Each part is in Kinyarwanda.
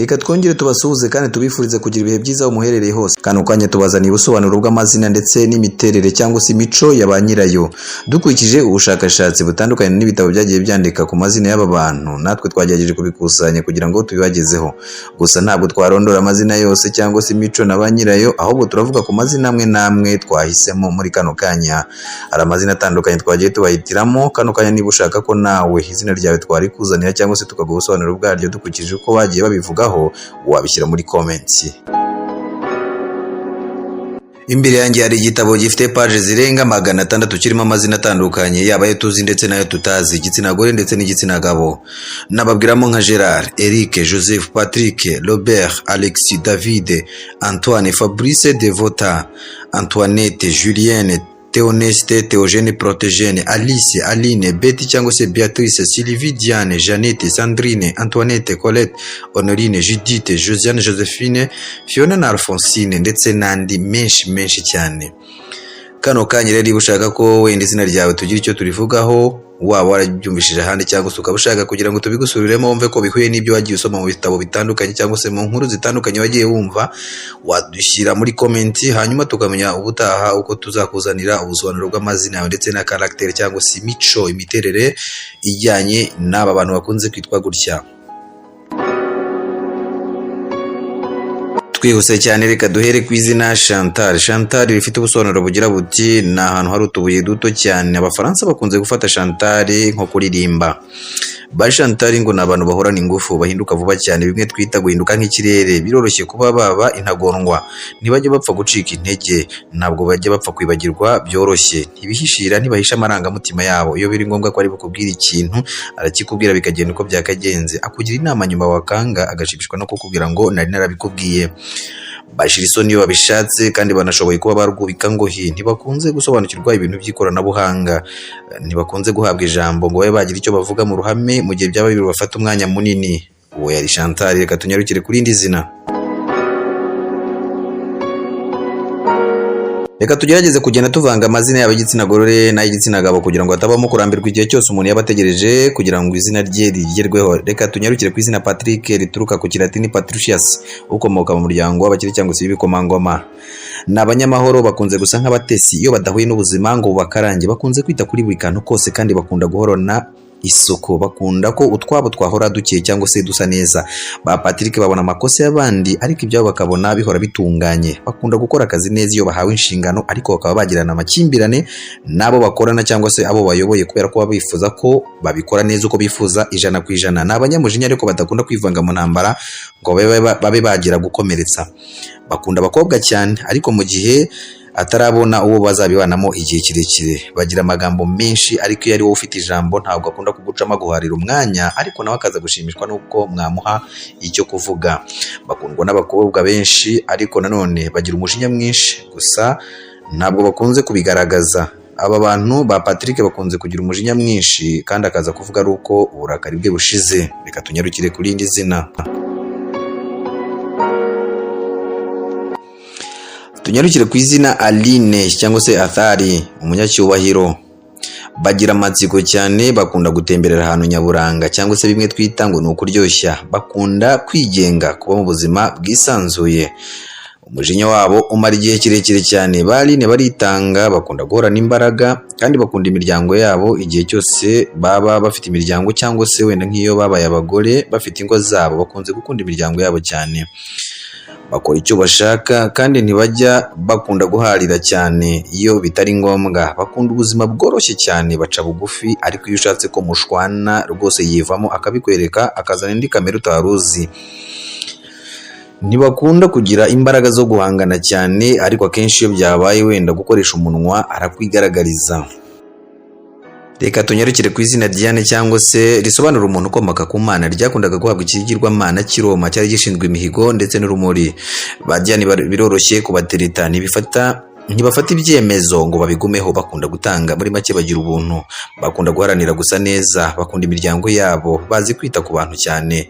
Reka twongere tubasuhuze kandi tubifurize kugira ibihe byiza umuherereye hose. Kano kanya tubazaniye ubusobanuro bw'amazina ndetse n'imiterere cyangwa se imico ya ba nyirayo. Dukurikije ubushakashatsi butandukanye n'ibitabo byagiye byandika ku mazina y'aba bantu, natwe twagerageje kubikusanya kugira ngo tubibagezeho. Gusa ntabwo twarondora amazina yose cyangwa se imico na ba nyirayo, ahubwo turavuga ku mazina amwe n'amwe twahisemo muri kano kanya. Hari amazina atandukanye twagiye tubahitiramo. Kano kanya niba ushaka ko nawe izina ryawe twarikuzanira cyangwa se tukaguha ubusobanuro bwaryo dukurikije uko bagiye babivugaho, wabishyira muri comments. Imbere yanjye hari igitabo gifite page zirenga 600 kirimo amazina atandukanye, yaba ayo tuzi ndetse n'ayo tutazi, igitsina gore ndetse n'igitsina gabo. Nababwiramo nka Gerard, Eric, Joseph, Patrick, Robert, Alexis, David, Antoine, Fabrice, Devota, Antoinette, Julienne, Théoneste, Théogène, Protégène, Alice, Aline, Betty cyangwa se Beatrice, Sylvie, Diane, Jeannette, Sandrine, Antoinette, Colette, Honorine, Judith, Josiane, Josephine, Fiona na Alphonsine ndetse n'andi menshi cyane. Kano kanya rero ushaka ko wenda izina ryawe tugira icyo turivugaho, waba warabyumvishije ahandi cyangwa se ukaba ushaka kugira ngo tubigusubiriremo wumve ko bihuye n'ibyo wagiye usoma mu bitabo bitandukanye cyangwa se mu nkuru zitandukanye wagiye wumva, wadushyira muri comment hanyuma tukamenya ubutaha uko tuzakuzanira ubusobanuro bw'amazina yawe ndetse na caractère cyangwa se imico, imiterere ijyanye n'aba bantu bakunze kwitwa gutya. Twihuse cyane reka duhere ku izina Chantal. Chantal rifite ubusobanuro bugira buti ni ahantu hari utubuye duto cyane. Abafaransa bakunze gufata Chantal nko kuririmba. Ba Chantal ngo ni abantu bahorana ingufu, bahinduka vuba cyane, bimwe twita guhinduka nk'ikirere. Biroroshye kuba baba intagondwa, ntibajya bapfa gucika intege, ntabwo bajya bapfa kwibagirwa byoroshye, ntibihishira, ntibahisha amarangamutima yabo. Iyo biri ngombwa ko ari bukubwira ikintu arakikubwira bikagenda uko byakagenze, akugira inama nyuma wakanga, agashibishwa no kukubwira ngo nari narabikubwiye. Bashira isoni iyo babishatse kandi banashoboye kuba barwubika ngohi. Ntibakunze gusobanukirwa ibintu by'ikoranabuhanga, ntibakunze guhabwa ijambo ngo babe bagira icyo bavuga mu ruhame mu gihe byaba bibafata umwanya munini. Uwo yari Chantal. Reka tunyarukire kuri indi zina. Reka tugerageze kugenda tuvanga amazina y'ab'igitsina gore n'ay'igitsina gabo kugira ngo hatabamo kurambirwa igihe cyose umuntu yaba ategereje kugira ngo izina rye rigerweho. Reka tunyarukire ku izina Patrick rituruka ku Kilatini Patricius, ukomoka mu muryango w'abakire cyangwa se ibikomangoma. Ni abanyamahoro, bakunze gusa nk'abatesi. Iyo badahuye n'ubuzima ngo bakarange, bakunze kwita kuri buri kantu kose kandi bakunda guhorana isuku, bakunda ko utwabo twahora duke cyangwa se dusa neza. Ba Patrick babona amakosa y'abandi ariko ibyabo bakabona bihora bitunganye. Bakunda gukora akazi neza iyo bahawe inshingano, ariko bakaba bagirana amakimbirane nabo bakorana cyangwa se abo bayoboye kubera ko bifuza ko babikora neza uko bifuza 100%. Ni abanyamujinya ariko badakunda kwivanga mu ntambara ngo babe bagira gukomeretsa. Bakunda abakobwa cyane ariko mu gihe atarabona uwo bazabibanamo igihe kirekire. Bagira amagambo menshi ariko iyo ari wowe ufite ijambo ntabwo akunda kugucamo guharira umwanya, ariko nawe akaza gushimishwa nuko mwamuha icyo kuvuga. Bakundwa n'abakobwa benshi ariko nanone bagira umujinya mwinshi, gusa ntabwo bakunze kubigaragaza. Aba bantu ba Patrick bakunze kugira umujinya mwinshi kandi akaza kuvuga ari uko uburakari bwe bushize. Reka tunyarukire kuri indi zina. Tunyarukire ku izina Aline cyangwa se Athari, umunyacyubahiro. Bagira amatsiko cyane, bakunda gutemberera ahantu nyaburanga cyangwa se bimwe twita ngo ni ukuryoshya. Bakunda kwigenga, kuba mu buzima bwisanzuye. Umujinya wabo umara igihe kirekire cyane. Ba Aline baritanga, bakunda guhorana imbaraga kandi bakunda imiryango yabo igihe cyose baba bafite imiryango cyangwa se wenda nk'iyo babaye abagore bafite ingo zabo, bakunze gukunda imiryango yabo cyane. Bakora icyo bashaka kandi ntibajya bakunda guharira cyane iyo bitari ngombwa. Bakunda ubuzima bworoshye cyane, baca bugufi, ariko iyo ushatse ko mushwana rwose yivamo akabikwereka, akazana indi kamera utaruzi. Ntibakunda kugira imbaraga zo guhangana cyane, ariko akenshi iyo byabaye wenda gukoresha umunwa arakwigaragariza. Reka tunyarukire ku izina Diane cyangwa se risobanura umuntu ukomoka ku Mana. Ryakundaga guhabwa ikigirwamana cy'Iroma cyari gishinzwe imihigo ndetse n'urumuri. Ba Diane biroroshye kubatereta, ntibafata ibyemezo ngo babigumeho, bakunda gutanga, muri make bagira ubuntu. Bakunda guharanira gusa neza, bakunda imiryango yabo, bazi kwita ku bantu cyane.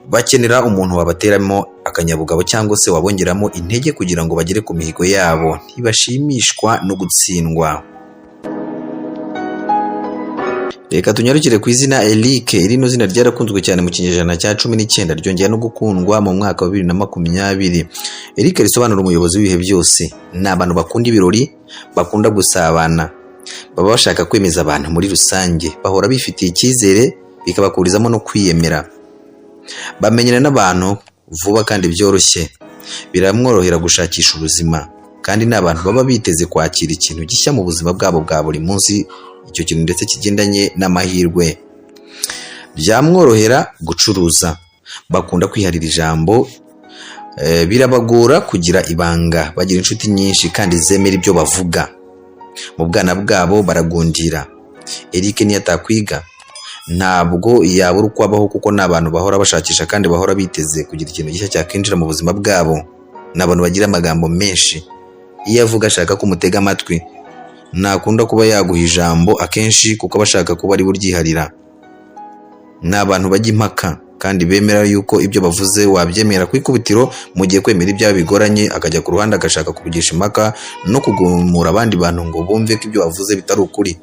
Bakenera umuntu wabateramo akanyabugabo cyangwa se wabongeramo intege kugira ngo bagere ku mihigo yabo. Ntibashimishwa no gutsindwa. Reka tunyarukire ku izina Eric. Rino zina ryarakunzwe cyane mu kinyejana cya 19 ryongera no gukundwa mu mwaka wa 2020. Eric risobanura umuyobozi w'ibihe byose. Ni abantu bakunda ibirori, bakunda gusabana, baba bashaka kwemeza abantu muri rusange, bahora bifitiye icyizere bikabakurizamo no kwiyemera. Bamenyana n'abantu vuba kandi byoroshye, biramworohera gushakisha ubuzima, kandi n'abantu baba biteze kwakira ikintu gishya mu buzima bwabo bwa buri munsi, icyo kintu ndetse kigendanye n'amahirwe. Byamworohera gucuruza, bakunda kwiharira ijambo, birabagora kugira ibanga, bagira inshuti nyinshi kandi zemera ibyo bavuga. Mu bwana bwabo baragundira. Eric niyo atakwiga ntabwo yabura uko abaho, kuko n'abantu bahora bashakisha kandi bahora biteze kugira ikintu gishya cyakinjira mu buzima bwabo. N'abantu bagira amagambo menshi, iyo avuga ashaka ko umutega amatwi. Ntakunda kuba yaguha ijambo akenshi kuko abashaka kuba ari buryiharira. N'abantu bajya impaka kandi bemera yuko ibyo bavuze wabyemera ku ikubitiro, mu gihe kwemera ibyawe bigoranye akajya ku ruhande agashaka kuvugisha impaka no kugumura abandi bantu ngo bumve ko ibyo bavuze bitari ukuri.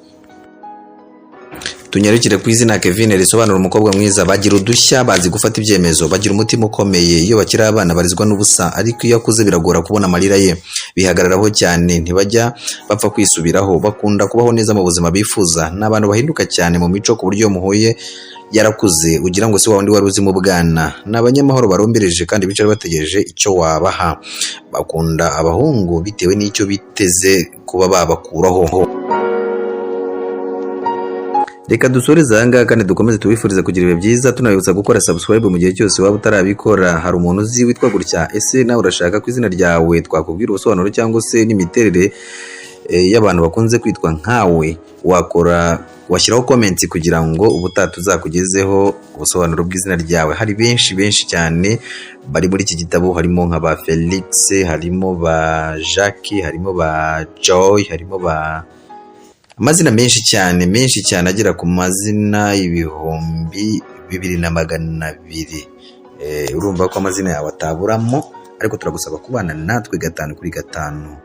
Tunyarukire ku izina Kevin risobanura umukobwa mwiza. Bagira udushya, bazi gufata ibyemezo, bagira umutima ukomeye. Iyo bakiri abana barizwa n'ubusa, ariko iyo akuze biragora kubona amarira ye. Bihagararaho cyane, ntibajya bapfa kwisubiraho, bakunda kubaho neza mu buzima bifuza. N'abantu bahinduka cyane mu mico ku buryo muhuye yarakuze ugira ngo si wa wundi wari uzi mu bwana. N'abanyamahoro barombereje kandi bicara bategereje icyo wabaha. Bakunda abahungu bitewe n'icyo biteze kuba babakuraho. Reka dusoreze aha ngaha kandi dukomeze tubifurize kugira ibihe byiza, tunabibutsa gukora subscribe mu gihe cyose waba utarabikora. Hari umuntu uzi witwa gutya, ese nawe urashaka ko izina ryawe twakubwira ubusobanuro cyangwa se n'imiterere y'abantu bakunze kwitwa nkawe? Washyiraho comment kugira ngo ubutaha tuzakugezeho ubusobanuro bw'izina ryawe. Hari benshi cyane bari muri iki gitabo, harimo nka ba Felix, harimo ba Jacques, harimo ba Joy, harimo ba amazina menshi cyane agera ku mazina 2200. Urumva ko amazina yawe ataburamo, ariko turagusaba kubana natwe 5 kuri 5.